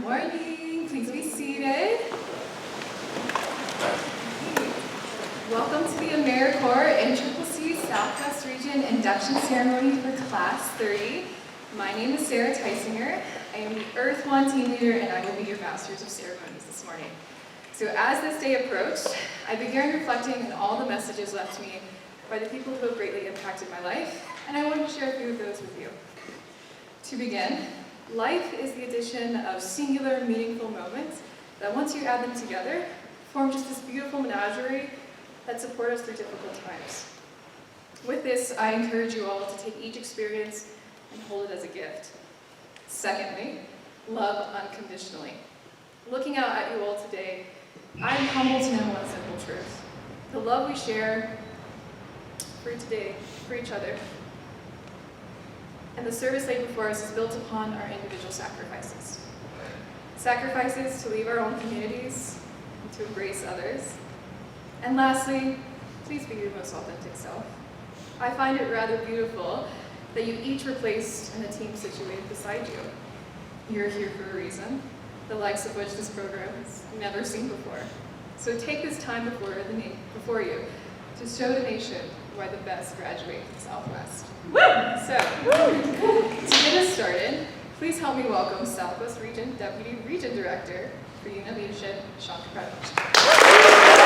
Morning, please be seated. Welcome to the AmeriCorps NCCC Southwest Region Induction Ceremony for Class 30. My name is Sarah Tysinger. I am the Earth One team leader and I will be your Masters of Ceremonies this morning. So as this day approached, I began reflecting on all the messages left to me by the people who have greatly impacted my life, and I want to share a few of those with you. To begin, life is the addition of singular, meaningful moments that once you add them together, form just this beautiful menagerie that support us through difficult times. With this, I encourage you all to take each experience and hold it as a gift. Secondly, love unconditionally. Looking out at you all today, I am humbled to know one simple truth. The love we share for today, for each other, and the service laid before us is built upon our individual sacrifices. Sacrifices to leave our own communities and to embrace others. And lastly, please be your most authentic self. I find it rather beautiful that you each were placed in a team situated beside you. You're here for a reason, the likes of which this program has never seen before. So take this time before you to show the nation why the best graduate from Southwest. So, to get us started, please help me welcome Southwest Region Deputy Region Director for Unit Leadership, Sean Kapretich.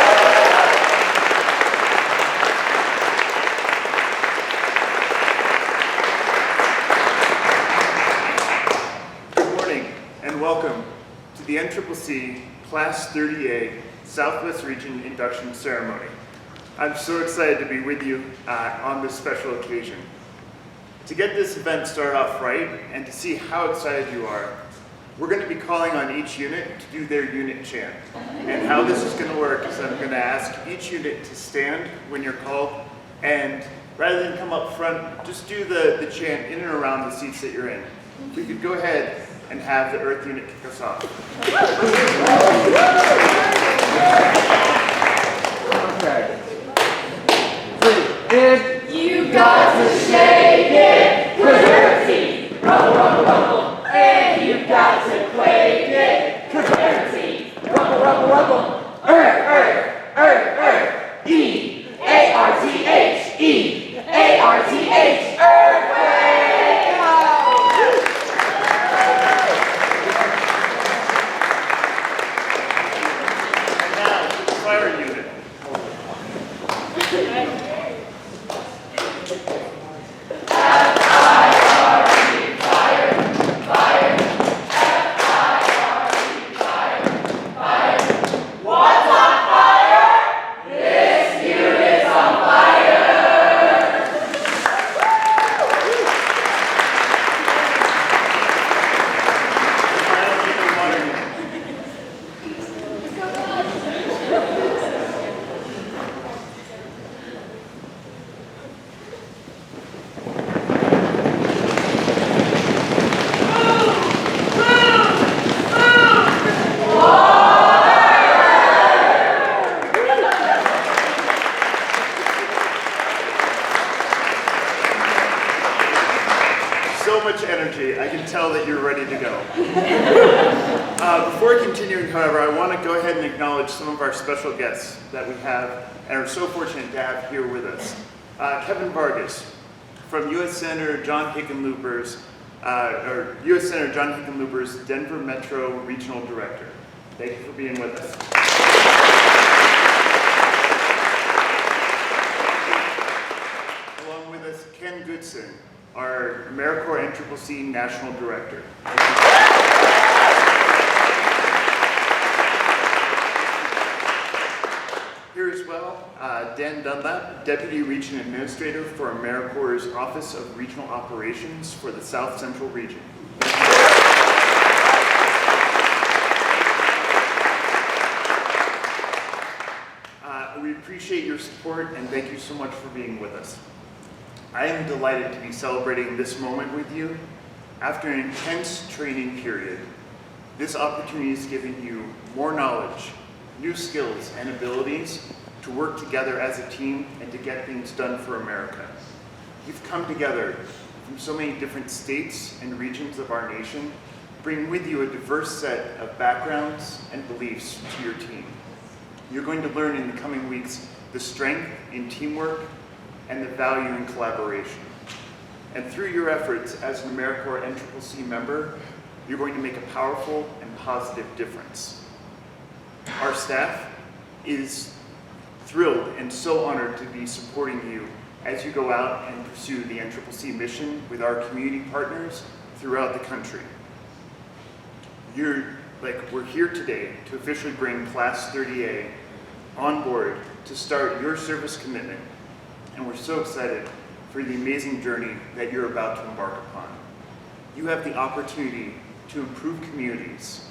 Good morning and welcome to the NCCC Class 30A Southwest Region Induction Ceremony. I'm so excited to be with you on this special occasion. To get this event started off right and to see how excited you are, we're going to be calling on each unit to do their unit chant. And how this is going to work is I'm going to ask each unit to stand when you're called, and rather than come up front, just do the chant in and around the seats that you're in. We could go ahead and have the Earth unit kick us off. Okay. 3, and you got to shake it, 'cause Earthy, rumble, rumble, rumble, and you got to quake it, 'cause Earthy, rumble, rumble, rumble, Earth, E-A-R-T-H, E-A-R-T-H, earthquake! Now, fire unit. I can tell that you're ready to go. Before continuing, however, I want to go ahead and acknowledge some of our special guests that we have and are so fortunate to have here with us. Kevin Vargas from U.S. Senator John Hickenlooper's Denver Metro Regional Director. Thank you for being with us. Along with us, Ken Goodson, our AmeriCorps NCCC National Director. Here as well, Dan Dunlap, Deputy Region Administrator for AmeriCorps' Office of Regional Operations for the South Central Region. We appreciate your support and thank you so much for being with us. I am delighted to be celebrating this moment with you. After an intense training period, this opportunity is giving you more knowledge, new skills and abilities to work together as a team and to get things done for America. You've come together from so many different states and regions of our nation, bringing with you a diverse set of backgrounds and beliefs to your team. You're going to learn in the coming weeks the strength in teamwork and the value in collaboration. And through your efforts as an AmeriCorps NCCC member, you're going to make a powerful and positive difference. Our staff is thrilled and so honored to be supporting you as you go out and pursue the NCCC mission with our community partners throughout the country. We're here today to officially bring Class 30A on board to start your service commitment, and we're so excited for the amazing journey that you're about to embark upon. You have the opportunity to improve communities,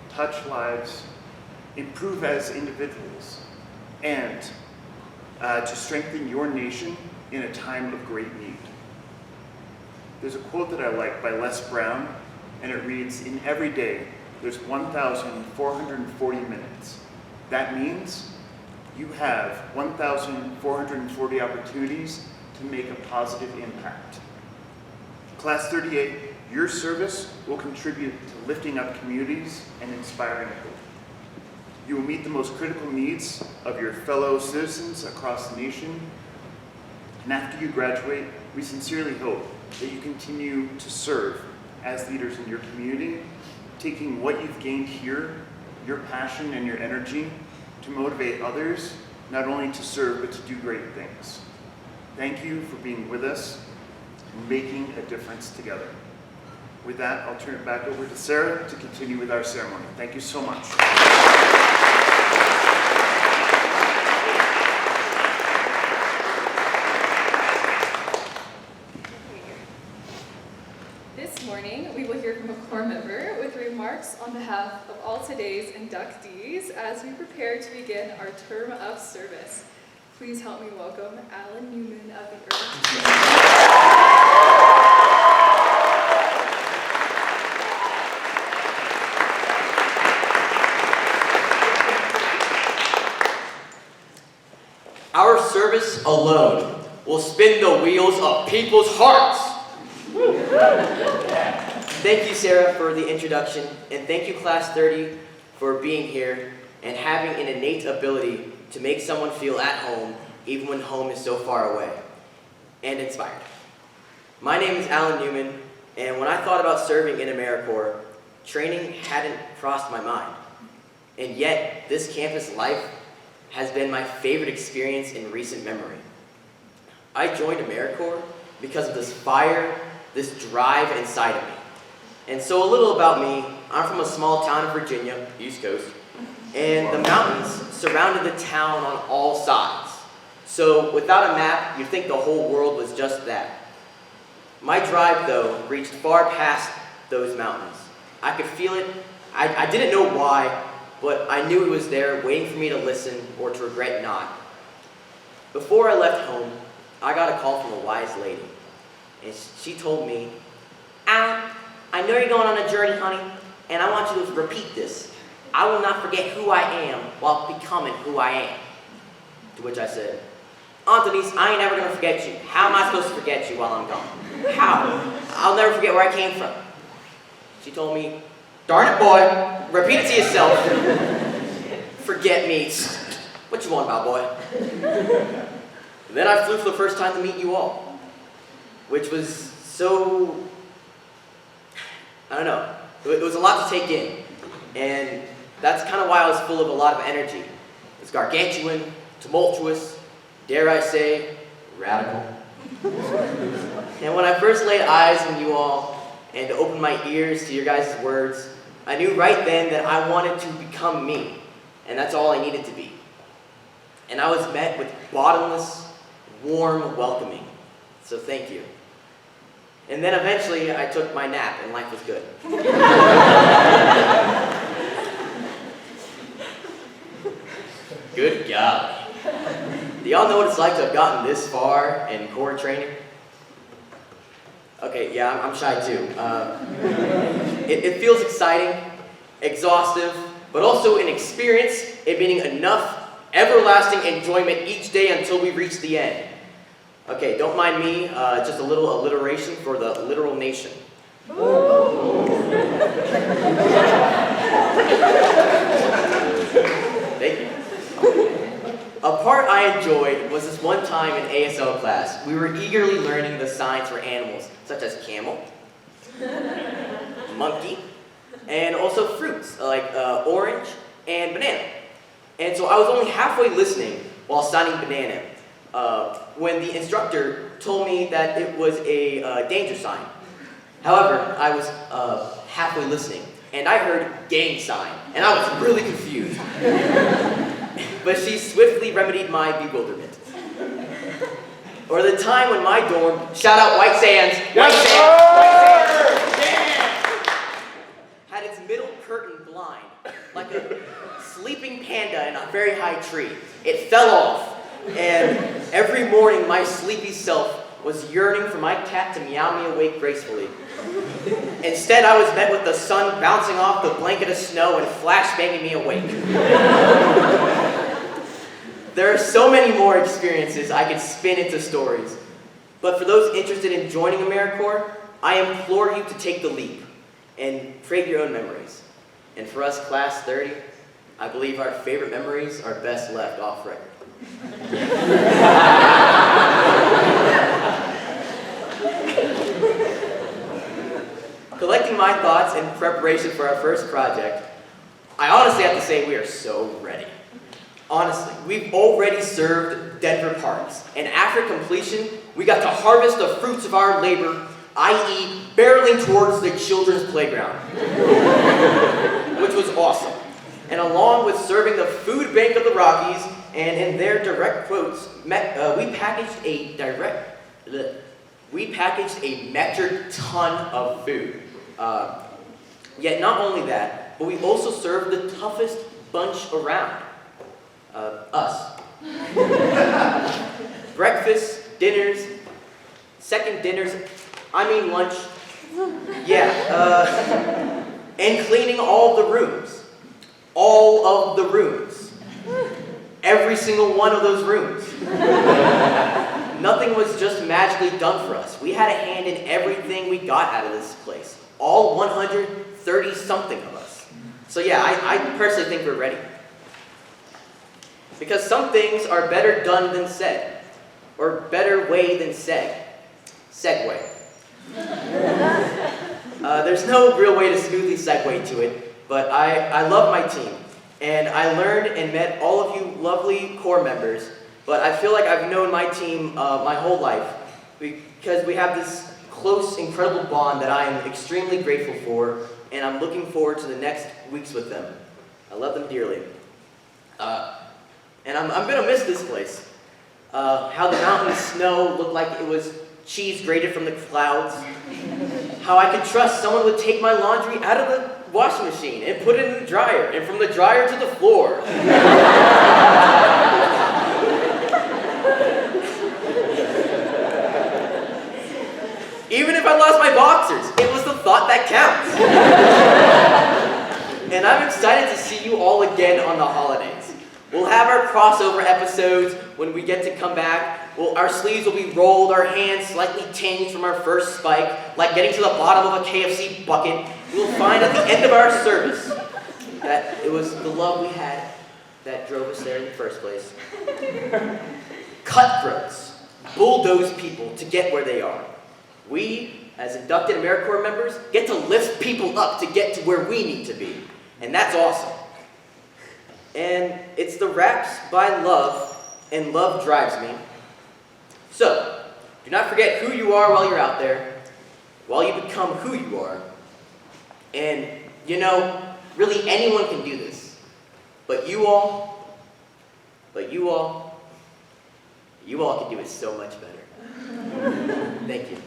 touch lives, improve as individuals, and to strengthen your nation in a time of great need. There's a quote that I like by Les Brown, and it reads, "In every day, there's 1,440 minutes. That means you have 1,440 opportunities to make a positive impact." Class 38, your service will contribute to lifting up communities and inspiring hope. You will meet the most critical needs of your fellow citizens across the nation. And after you graduate, we sincerely hope that you continue to serve as leaders in your community, taking what you've gained here, your passion and your energy, to motivate others, not only to serve, but to do great things. Thank you for being with us and making a difference together. With that, I'll turn it back over to Sarah to continue with our ceremony. Thank you so much. This morning, we will hear from a Corps member with remarks on behalf of all today's inductees as we prepare to begin our term of service. Please help me welcome Alan Newman of the Earth. Our service alone will spin the wheels of people's hearts. Thank you, Sarah, for the introduction, and thank you, Class 30, for being here and having an innate ability to make someone feel at home even when home is so far away, and inspired. My name is Alan Newman, and when I thought about serving in AmeriCorps, training hadn't crossed my mind. And yet, this campus life has been my favorite experience in recent memory. I joined AmeriCorps because of this fire, this drive inside of me. And so a little about me, I'm from a small town in Virginia, East Coast, and the mountains surrounded the town on all sides. So without a map, you'd think the whole world was just that. My drive, though, reached far past those mountains. I could feel it. I didn't know why, but I knew it was there waiting for me to listen or to regret not. Before I left home, I got a call from a wise lady, and she told me, "Alan, I know you're going on a journey, honey, and I want you to repeat this. I will not forget who I am while becoming who I am." To which I said, "Aunt Denise, I ain't ever going to forget you. How am I supposed to forget you while I'm gone? How? I'll never forget where I came from." She told me, "Darn it, boy, repeat it to yourself. Forget meats. What you want about, boy?" Then I flew for the first time to meet you all, which was so, I don't know, it was a lot to take in, and that's kind of why I was full of a lot of energy. It's gargantuan, tumultuous, dare I say, radical. And when I first laid eyes on you all and opened my ears to your guys' words, I knew right then that I wanted to become me, and that's all I needed to be. And I was met with bottomless, warm welcoming, so thank you. And then eventually I took my nap and life was good. Good golly. Do y'all know what it's like to have gotten this far in Corps training? Okay, yeah, I'm shy too. It feels exciting, exhaustive, but also an experience admitting enough everlasting enjoyment each day until we reach the end. Okay, don't mind me, just a little alliteration for the literal nation. Thank you. A part I enjoyed was this one time in ASL class. We were eagerly learning the signs for animals, such as camel, monkey, and also fruits, like orange and banana. And so I was only halfway listening while signing banana, when the instructor told me that it was a danger sign. However, I was halfway listening, and I heard gang sign, and I was really confused. But she swiftly remedied my bewilderment. Or the time when my dorm, shout out White Sands, White Sands, had its middle curtain blind, like a sleeping panda in a very high tree. It fell off, and every morning my sleepy self was yearning for my cat to meow me awake gracefully. Instead, I was met with the sun bouncing off the blanket of snow and flashbanging me awake. There are so many more experiences I could spin into stories, but for those interested in joining AmeriCorps, I implore you to take the leap and create your own memories. And for us, Class 30, I believe our favorite memories are best left off record. Collecting my thoughts in preparation for our first project, I honestly have to say we are so ready. Honestly, we've already served Denver parks, and after completion, we got to harvest the fruits of our labor, i.e. barreling towards the children's playground, which was awesome. And along with serving the food bank of the Rockies, and in their direct quotes, we packaged a metric ton of food. Yet not only that, but we also served the toughest bunch around. Us. Breakfast, dinners, second dinners, I mean lunch. Yeah, and cleaning all the rooms. All of the rooms. Every single one of those rooms. Nothing was just magically done for us. We had a hand in everything we got out of this place. All 130-something of us. So yeah, I personally think we're ready. Because some things are better done than said, or better way than said. Segue. There's no real way to smoothly segue to it, but I love my team, and I learned and met all of you lovely Corps members, but I feel like I've known my team my whole life, because we have this close, incredible bond that I am extremely grateful for, and I'm looking forward to the next weeks with them. I love them dearly. And I'm gonna miss this place. How the mountain snow looked like it was cheese grated from the clouds. How I could trust someone would take my laundry out of the washing machine and put it in the dryer, and from the dryer to the floor. Even if I lost my boxers, it was the thought that counts. And I'm excited to see you all again on the holidays. We'll have our crossover episodes when we get to come back, our sleeves will be rolled, our hands slightly tinged from our first spike, like getting to the bottom of a KFC bucket. We'll find at the end of our service that it was the love we had that drove us there in the first place. Cutthroats bulldoze people to get where they are. We, as inducted AmeriCorps members, get to lift people up to get to where we need to be. And that's awesome. And it's the raps by love, and love drives me. So, do not forget who you are while you're out there, while you become who you are. And, you know, really anyone can do this. But you all can do it so much better. Thank you.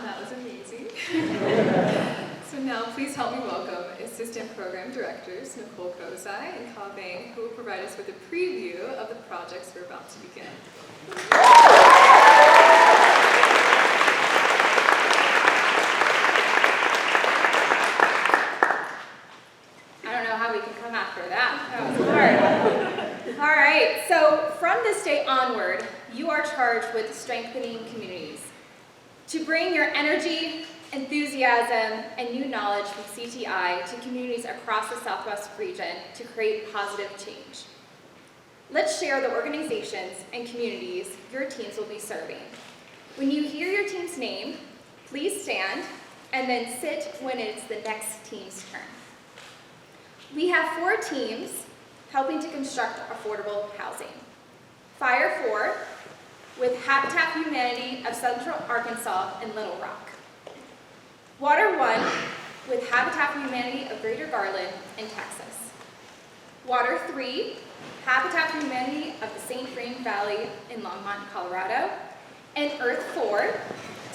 That was amazing. So now please help me welcome Assistant Program Directors Nicole Kozai and Kyle Bang, who will provide us with a preview of the projects we're about to begin. I don't know how we can come after that. That was hard. All right, so from this day onward, you are charged with strengthening communities. To bring your energy, enthusiasm, and new knowledge from CTI to communities across the Southwest region to create positive change. Let's share the organizations and communities your teams will be serving. When you hear your team's name, please stand and then sit when it's the next team's turn. We have 4 teams helping to construct affordable housing. Fire 4, with Habitat for Humanity of Central Arkansas and Little Rock. Water 1, with Habitat for Humanity of Greater Garland in Texas. Water 3, Habitat for Humanity of the St. Vrain Valley in Longmont, Colorado. And Earth 4,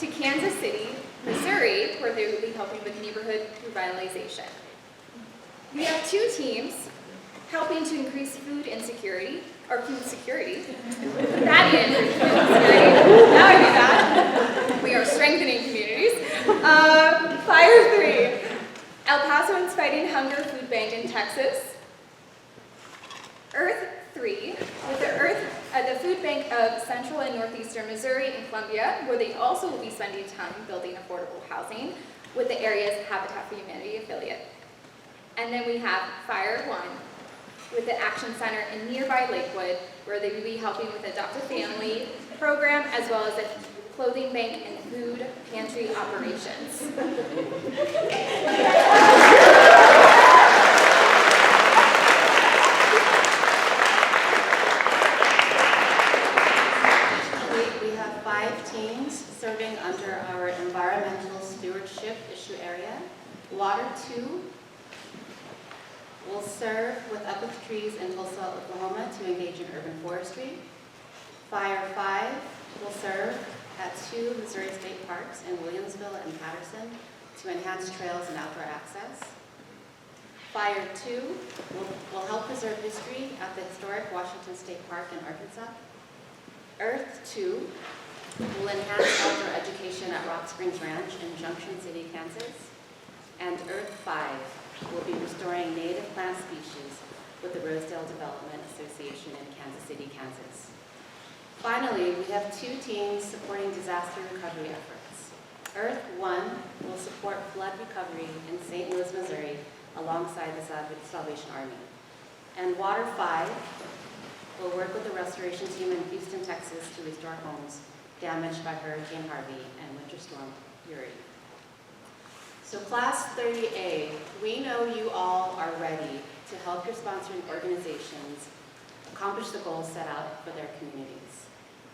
to Kansas City, Missouri, where they will be helping with neighborhood revitalization. We have 2 teams helping to increase food insecurity, or food security. Put that in, food insecurity. That would be that. We are strengthening communities. Fire 3, El Pasoans Fighting Hunger Food Bank in Texas. Earth 3, with the Food Bank of Central and Northeastern Missouri and Columbia, where they also will be spending time building affordable housing with the area's Habitat for Humanity affiliate. And then we have Fire 1, with the Action Center in nearby Lakewood, where they will be helping with adoptive family program, as well as a clothing bank and food pantry operations. We have 5 teams serving under our environmental stewardship issue area. Water 2 will serve with uplift trees in Tulsa, Oklahoma to engage in urban forestry. Fire 5 will serve at 2 Missouri state parks in Williamsville and Patterson to enhance trails and outdoor access. Fire 2 will help preserve history at the historic Washington State Park in Arkansas. Earth 2 will enhance outdoor education at Rock Springs Ranch in Junction City, Kansas. And Earth 5 will be restoring native plant species with the Rosedale Development Association in Kansas City, Kansas. Finally, we have 2 teams supporting disaster recovery efforts. Earth 1 will support flood recovery in St. Louis, Missouri, alongside the Salvation Army. And Water 5 will work with the restoration team in Houston, Texas to restore homes damaged by Hurricane Harvey and Winter Storm Uri. So Class 30A, we know you all are ready to help your sponsoring organizations accomplish the goals set out for their communities.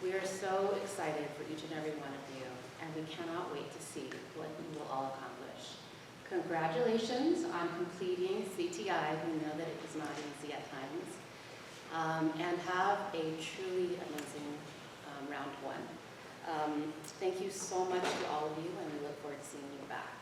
We are so excited for each and every one of you, and we cannot wait to see what you will all accomplish. Congratulations on completing CTI. We know that it was not easy at times. And have a truly amazing round 1. Thank you so much to all of you, and we look forward to seeing you back.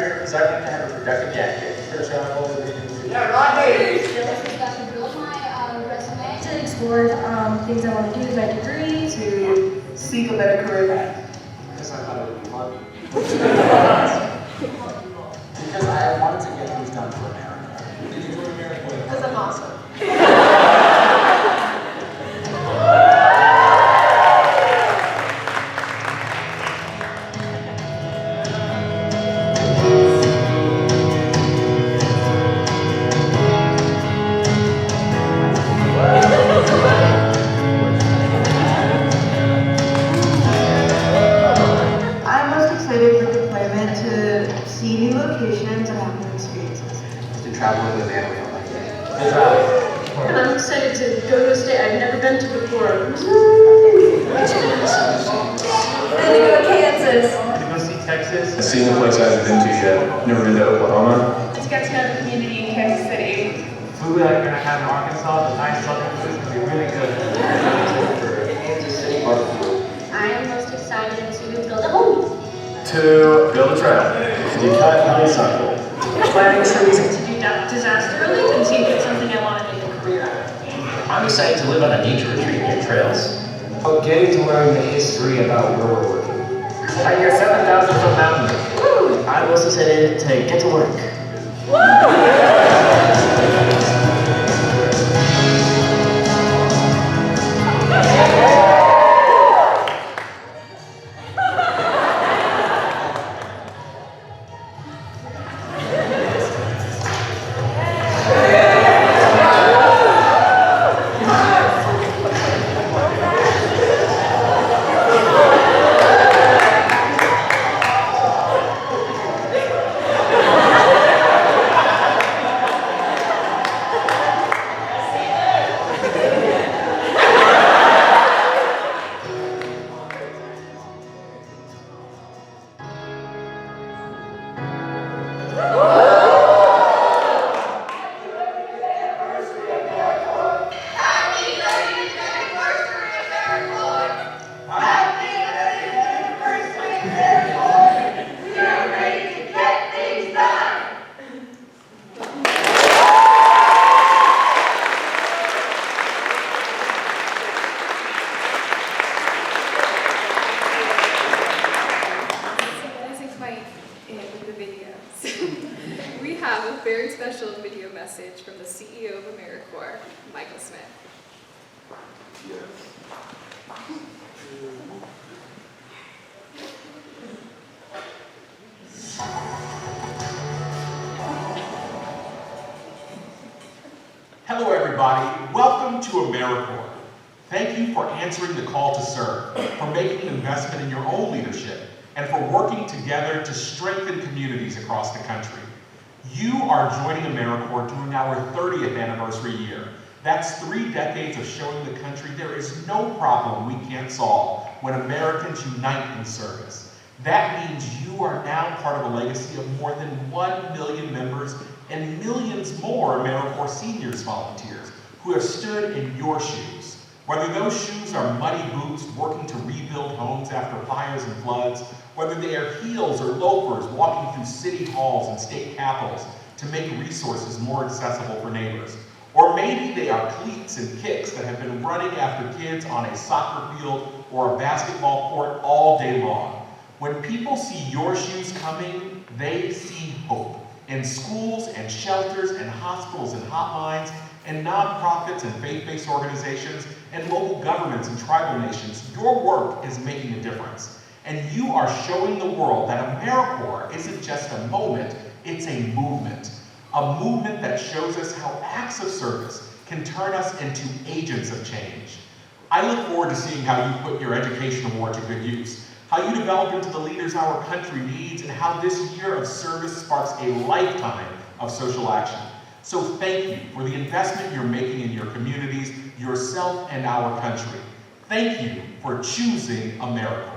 parents for deciding to have a productive day. Yeah, Rodney! Build my resume to explore things I want to do with my degree, to seek a better career path. Because I thought it would be fun. Because I wanted to get things done for America. Because I'm awesome. I'm most excited for deployment to see new locations and have new experiences. To travel with a family on my day. And I'm excited to go to a state I've never been to before. And to go to Kansas. To go see Texas. I've seen a place I haven't been to yet. Never been to Oklahoma. To get to know the community in Kansas City. Food that we're gonna have in Arkansas, the nice southern food is gonna be really good. I am most excited to build a home. To build a trail. To cut honeysuckle. Planning so easy to do disaster relief and see if it's something I want to make a career out of. I'm excited to live on a nature retreat near trails. Getting to learn the history about where we're working. I get 7,000 foot mountain. I'm most excited to get to work. We have a very special video message from the CEO of AmeriCorps, Michael Smith. Hello everybody, welcome to AmeriCorps. Thank you for answering the call to serve, for making an investment in your own leadership, and for working together to strengthen communities across the country. You are joining AmeriCorps during our 30th anniversary year. That's 3 decades of showing the country there is no problem we can't solve when Americans unite in service. That means you are now part of a legacy of more than 1 million members and millions more AmeriCorps seniors volunteers who have stood in your shoes. Whether those shoes are muddy boots working to rebuild homes after fires and floods, whether they are heels or loafers walking through city halls and state capitals to make resources more accessible for neighbors, or maybe they are cleats and kicks that have been running after kids on a soccer field or a basketball court all day long. When people see your shoes coming, they see hope. In schools and shelters and hospitals and hotlines and nonprofits and faith-based organizations and local governments and tribal nations, your work is making a difference. And you are showing the world that AmeriCorps isn't just a moment, it's a movement. A movement that shows us how acts of service can turn us into agents of change. I look forward to seeing how you put your education award to good use, how you develop into the leaders our country needs, and how this year of service sparks a lifetime of social action. So thank you for the investment you're making in your communities, yourself, and our country. Thank you for choosing AmeriCorps.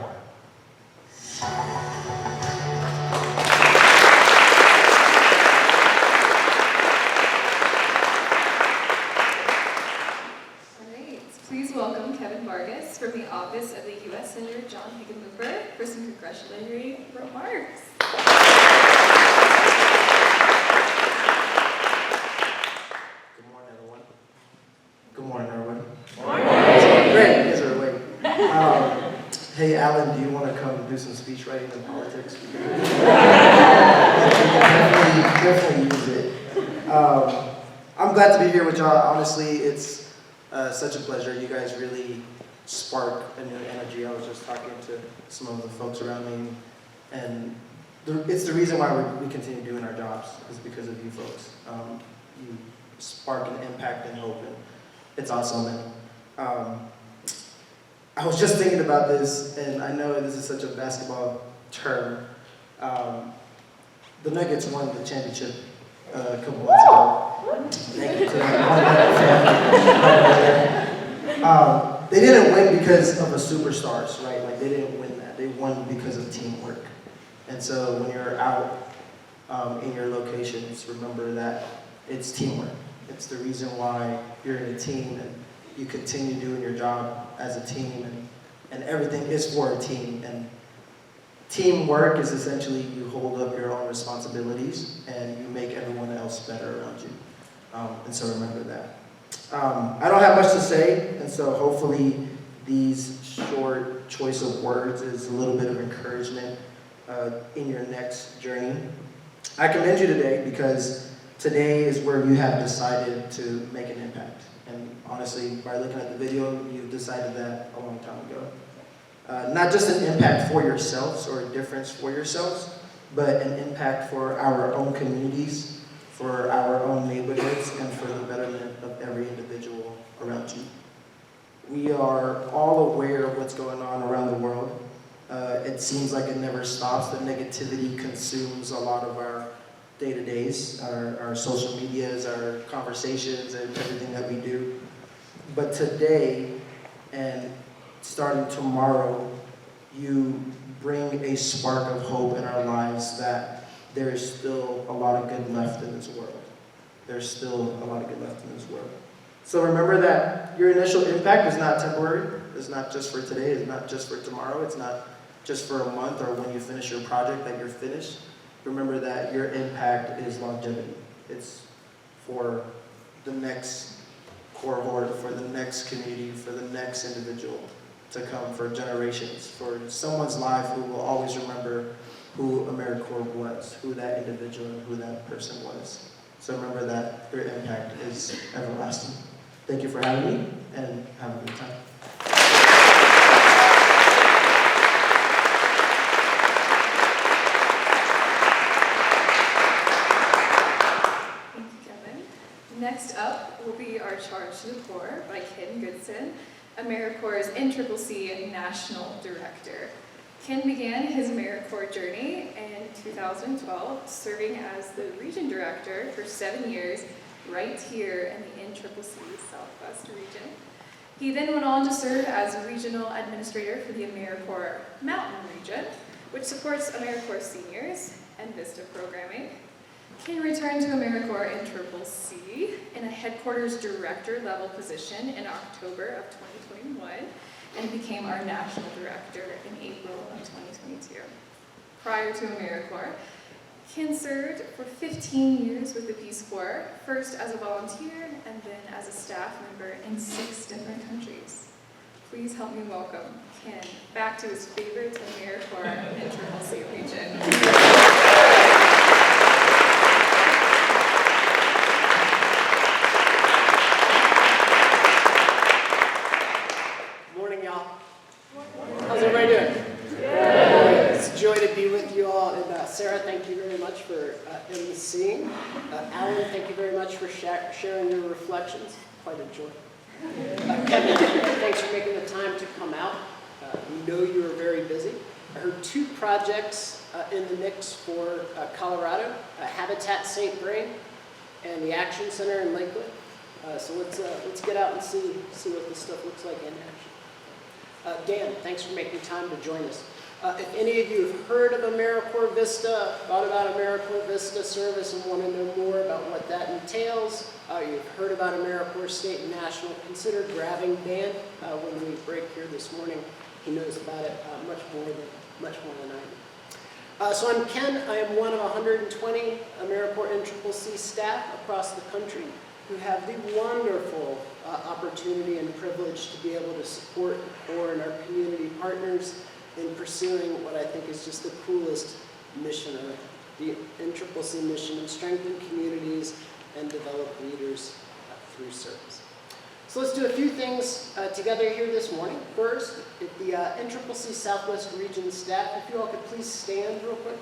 Please welcome Kevin Vargas from the Office of the U.S. Senator John Hickenlooper for some congratulatory remarks. do some speech writing in politics. definitely use it. I'm glad to be here with y'all. Honestly, it's such a pleasure. You guys really spark a new energy. I was just talking to some of the folks around me, and it's the reason why we continue doing our jobs, is because of you folks. You spark an impact and hope, and it's awesome. And I was just thinking about this, and I know this is such a basketball term. The Nuggets won the championship a couple months ago. Thank you to that. They didn't win because of the superstars, right? Like, they didn't win that. They won because of teamwork. And so when you're out in your locations, remember that it's teamwork. It's the reason why you're in a team, and you continue doing your job as a team, and everything is for a team. And teamwork is essentially you hold up your own responsibilities and you make everyone else better around you. And so remember that. I don't have much to say, and so hopefully these short choice of words is a little bit of encouragement in your next journey. I commend you today because today is where you have decided to make an impact. And honestly, by looking at the video, you've decided that a long time ago. Not just an impact for yourselves or a difference for yourselves, but an impact for our own communities, for our own neighborhoods, and for the betterment of every individual around you. We are all aware of what's going on around the world. It seems like it never stops. The negativity consumes a lot of our day-to-days, our social medias, our conversations, and everything that we do. But today, and starting tomorrow, you bring a spark of hope in our lives that there is still a lot of good left in this world. There's still a lot of good left in this world. So remember that your initial impact is not temporary. It's not just for today. It's not just for tomorrow. It's not just for a month or when you finish your project that you're finished. Remember that your impact is longevity. It's for the next cohort, for the next community, for the next individual to come, for generations, for someone's life who will always remember who AmeriCorps was, who that individual and who that person was. So remember that your impact is everlasting. Thank you for having me, and have a good time. Thank you, Kevin. Next up will be our Charge to the Poor by Ken Goodson, AmeriCorps' NCCC National Director. Ken began his AmeriCorps journey in 2012, serving as the Region Director for 7 years right here in the NCCC Southwest region. He then went on to serve as Regional Administrator for the AmeriCorps Mountain region, which supports AmeriCorps seniors and VISTA programming. Ken returned to AmeriCorps NCCC in a headquarters director level position in October of 2021 and became our national director in April of 2022. Prior to AmeriCorps, Ken served for 15 years with the Peace Corps, first as a volunteer and then as a staff member in 6 different countries. Please help me welcome Ken back to his favorite AmeriCorps NCCC region. How's everybody doing? Good. It's a joy to be with you all. And Sarah, thank you very much for emceeing. Alan, thank you very much for sharing your reflections. Quite a joy. Kevin, thanks for making the time to come out. We know you are very busy. I heard 2 projects in the mix for Colorado, Habitat St. Vrain and the Action Center in Lakewood. So let's get out and see what this stuff looks like in action. Dan, thanks for making time to join us. If any of you have heard of AmeriCorps Vista, thought about AmeriCorps Vista service and want to know more about what that entails, you've heard about AmeriCorps State and National, consider grabbing Dan when we break here this morning. He knows about it much more than I do. So I'm Ken. I am one of 120 AmeriCorps NCCC staff across the country who have the wonderful opportunity and privilege to be able to support the Corps and our community partners in pursuing what I think is just the coolest mission of the NCCC mission of strengthen communities and develop leaders through service. So let's do a few things together here this morning. First, if the NCCC Southwest Region staff, if you all could please stand real quick.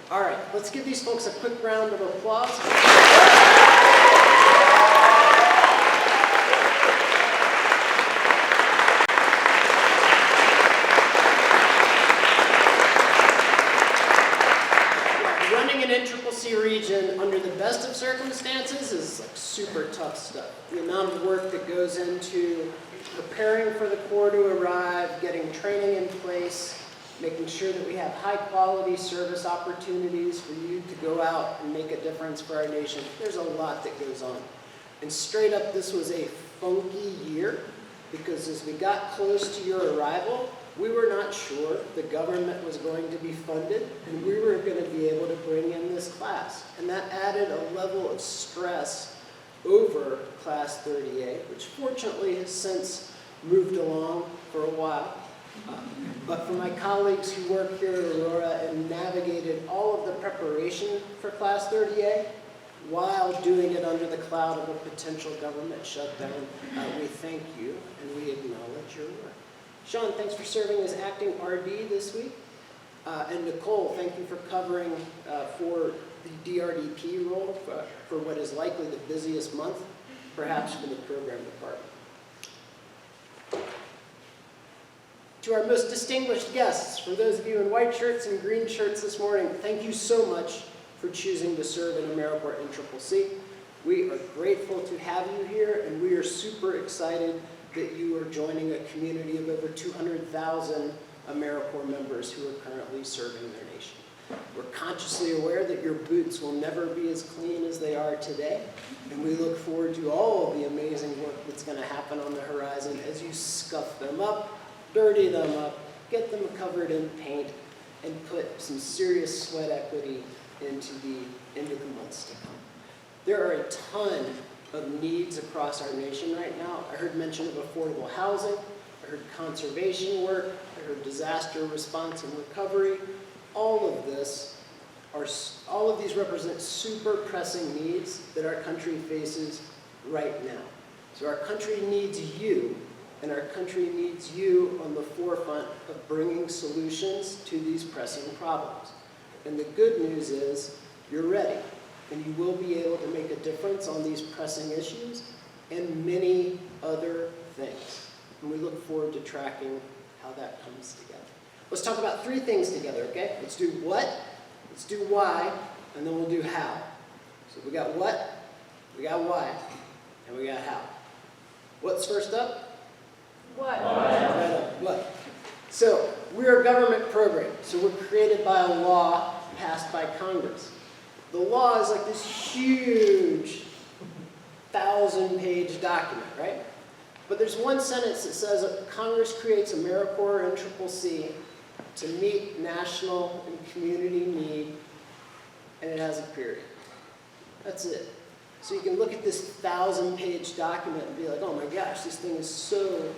All right, let's give these folks a quick round of applause. Running an NCCC region under the best of circumstances is like super tough stuff. The amount of work that goes into preparing for the Corps to arrive, getting training in place, making sure that we have high quality service opportunities for you to go out and make a difference for our nation. There's a lot that goes on. And straight up, this was a funky year because as we got close to your arrival, we were not sure the government was going to be funded and we were going to be able to bring in this class. And that added a level of stress over Class 30A, which fortunately has since moved along for a while. But for my colleagues who work here at Aurora and navigated all of the preparation for Class 30A, while doing it under the cloud of a potential government shutdown, we thank you and we acknowledge your work. Sean, thanks for serving as acting RD this week. And Nicole, thank you for covering for the DRDP role for what is likely the busiest month, perhaps for the program department. To our most distinguished guests, for those of you in white shirts and green shirts this morning, thank you so much for choosing to serve in AmeriCorps NCCC. We are grateful to have you here, and we are super excited that you are joining a community of over 200,000 AmeriCorps members who are currently serving their nation. We're consciously aware that your boots will never be as clean as they are today, and we look forward to all of the amazing work that's going to happen on the horizon as you scuff them up, dirty them up, get them covered in paint, and put some serious sweat equity into the months to come. There are a ton of needs across our nation right now. I heard mention of affordable housing, I heard conservation work, I heard disaster response and recovery. All of these represent super pressing needs that our country faces right now. So our country needs you, and our country needs you on the forefront of bringing solutions to these pressing problems. And the good news is you're ready, and you will be able to make a difference on these pressing issues and many other things. And we look forward to tracking how that comes together. Let's talk about three things together, okay? Let's do what, let's do why, and then we'll do how. So we got what, we got why, and we got how. What's first up? What? What? So we're a government program, so we're created by a law passed by Congress. The law is like this huge 1,000-page document, right? But there's one sentence that says that Congress creates AmeriCorps and NCCC to meet national and community need, and it has a period. That's it. So you can look at this 1,000-page document and be like, oh my gosh, this thing is so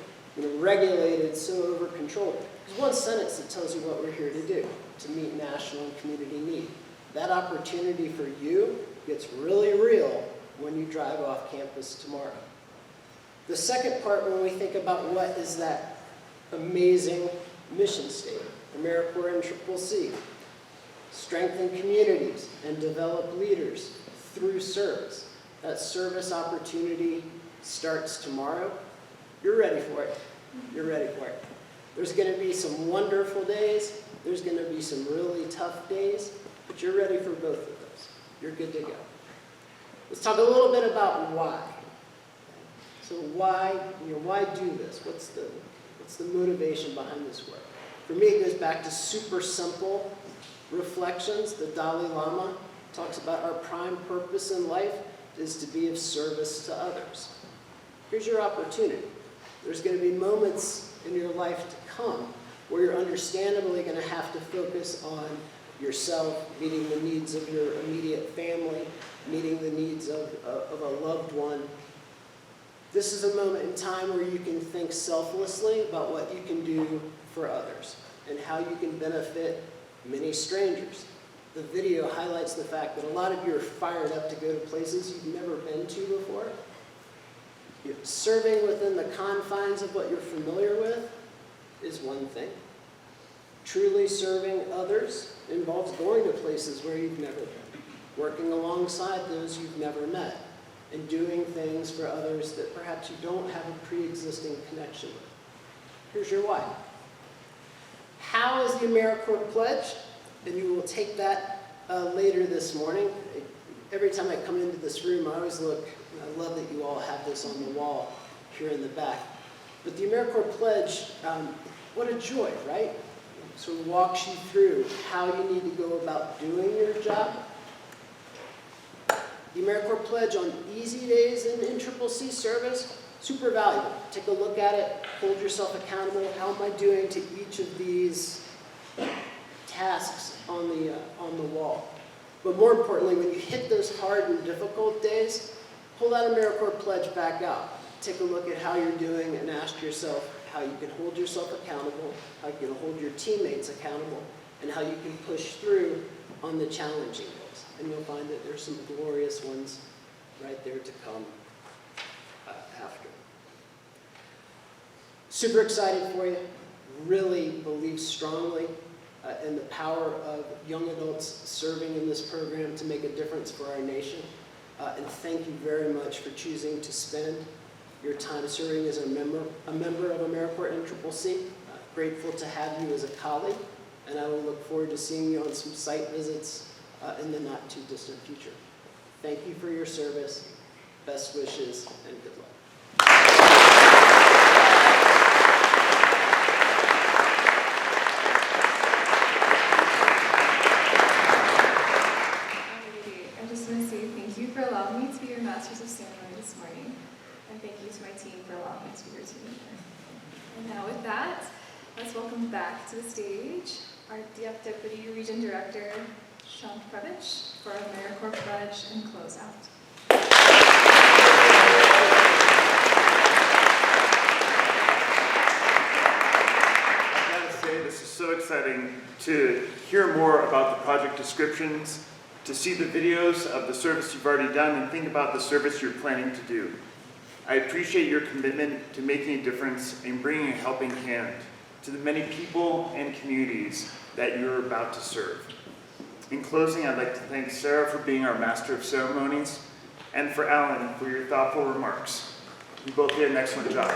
regulated, so over-controlled. There's one sentence that tells you what we're here to do, to meet national and community need. That opportunity for you gets really real when you drive off campus tomorrow. The second part, when we think about what is that amazing mission statement, AmeriCorps and NCCC, strengthen communities and develop leaders through service. That service opportunity starts tomorrow. You're ready for it. You're ready for it. There's going to be some wonderful days. There's going to be some really tough days, but you're ready for both of those. You're good to go. Let's talk a little bit about why. So why do this? What's the motivation behind this work? For me, it goes back to super simple reflections. The Dalai Lama talks about our prime purpose in life is to be of service to others. Here's your opportunity. There's going to be moments in your life to come where you're understandably going to have to focus on yourself, meeting the needs of your immediate family, meeting the needs of a loved one. This is a moment in time where you can think selflessly about what you can do for others and how you can benefit many strangers. The video highlights the fact that a lot of you are fired up to go to places you've never been to before. Serving within the confines of what you're familiar with is one thing. Truly serving others involves going to places where you've never been, working alongside those you've never met, and doing things for others that perhaps you don't have a pre-existing connection with. Here's your why. How is the AmeriCorps pledge? And you will take that later this morning. Every time I come into this room, I always look, and I love that you all have this on the wall here in the back. But the AmeriCorps pledge, what a joy, right? So it walks you through how you need to go about doing your job. The AmeriCorps pledge on easy days in NCCC service, super valuable. Take a look at it, hold yourself accountable. How am I doing to each of these tasks on the wall? But more importantly, when you hit those hard and difficult days, pull that AmeriCorps pledge back out. Take a look at how you're doing and ask yourself how you can hold yourself accountable, how you can hold your teammates accountable, and how you can push through on the challenging days. And you'll find that there's some glorious ones right there to come after. Super excited for you. Really believe strongly in the power of young adults serving in this program to make a difference for our nation. And thank you very much for choosing to spend your time serving as a member of AmeriCorps NCCC. Grateful to have you as a colleague, and I will look forward to seeing you on some site visits in the not too distant future. Thank you for your service. Best wishes and good luck. I just want to say thank you for allowing me to be your Masters of Ceremony this morning. And thank you to my team for allowing me to be your team leader. And now with that, let's welcome back to the stage our Deputy Region Director, Sean Krevich, for our AmeriCorps pledge and closeout. I gotta say, this is so exciting to hear more about the project descriptions, to see the videos of the service you've already done, and think about the service you're planning to do. I appreciate your commitment to making a difference and bringing a helping hand to the many people and communities that you're about to serve. In closing, I'd like to thank Sarah for being our Master of Ceremonies, and for Alan for your thoughtful remarks. You both did an excellent job.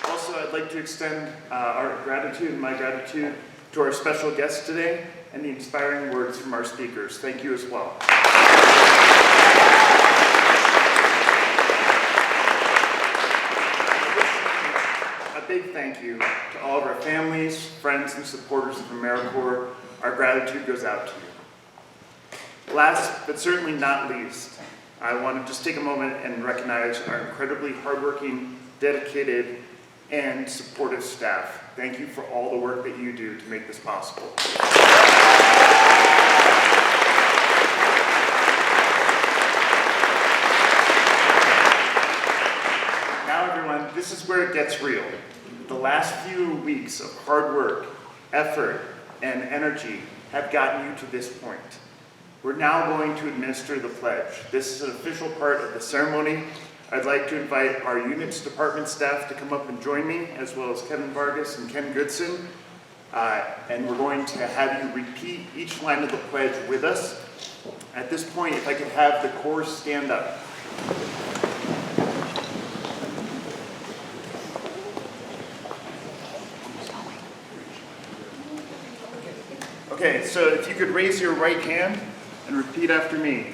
Also, I'd like to extend our gratitude and my gratitude to our special guests today and the inspiring words from our speakers. Thank you as well. A big thank you to all of our families, friends, and supporters of AmeriCorps. Our gratitude goes out to you. Last, but certainly not least, I want to just take a moment and recognize our incredibly hardworking, dedicated, and supportive staff. Thank you for all the work that you do to make this possible. Now everyone, this is where it gets real. The last few weeks of hard work, effort, and energy have gotten you to this point. We're now going to administer the pledge. This is an official part of the ceremony. I'd like to invite our units department staff to come up and join me, as well as Kevin Vargas and Ken Goodson. And we're going to have you repeat each line of the pledge with us. At this point, if I could have the corps stand up. Okay, so if you could raise your right hand and repeat after me.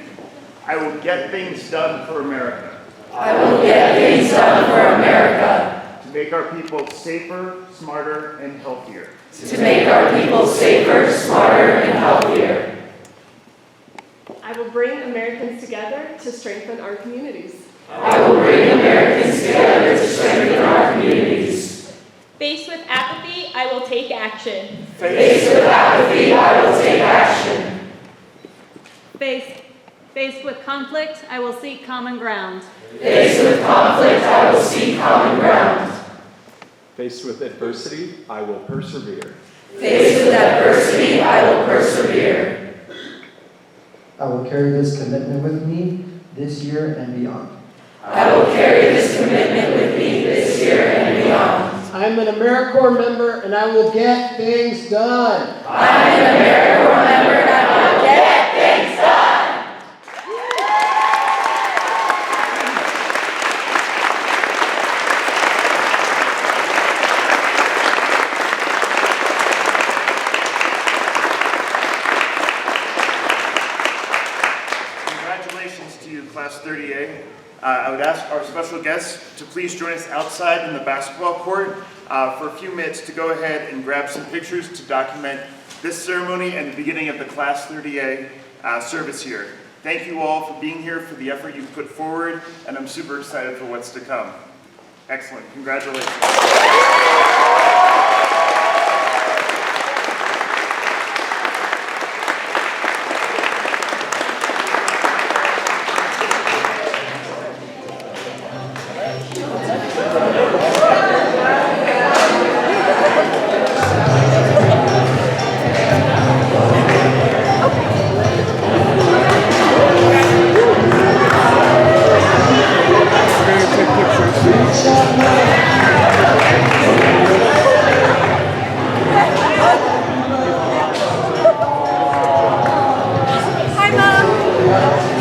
I will get things done for America. I will get things done for America. To make our people safer, smarter, and healthier. To make our people safer, smarter, and healthier. I will bring Americans together to strengthen our communities. I will bring Americans together to strengthen our communities. Faced with apathy, I will take action. Faced with apathy, I will take conflict, I will seek common ground. Faced with conflict, I will seek common ground. Faced with adversity, I will persevere. Faced with adversity, I will persevere. I will carry this commitment with me this year and beyond. I will carry this commitment with me this year and beyond. I'm an AmeriCorps member and I will get things done. I'm an AmeriCorps member and I will get things done. Congratulations to you, Class 30A. I would ask our special guests to please join us outside in the basketball court for a few minutes to go ahead and grab some pictures to document this ceremony and the beginning of the Class 30A service here. Thank you all for being here, for the effort you've put forward, and I'm super excited for what's to come. Excellent. Congratulations. Hi, Mom.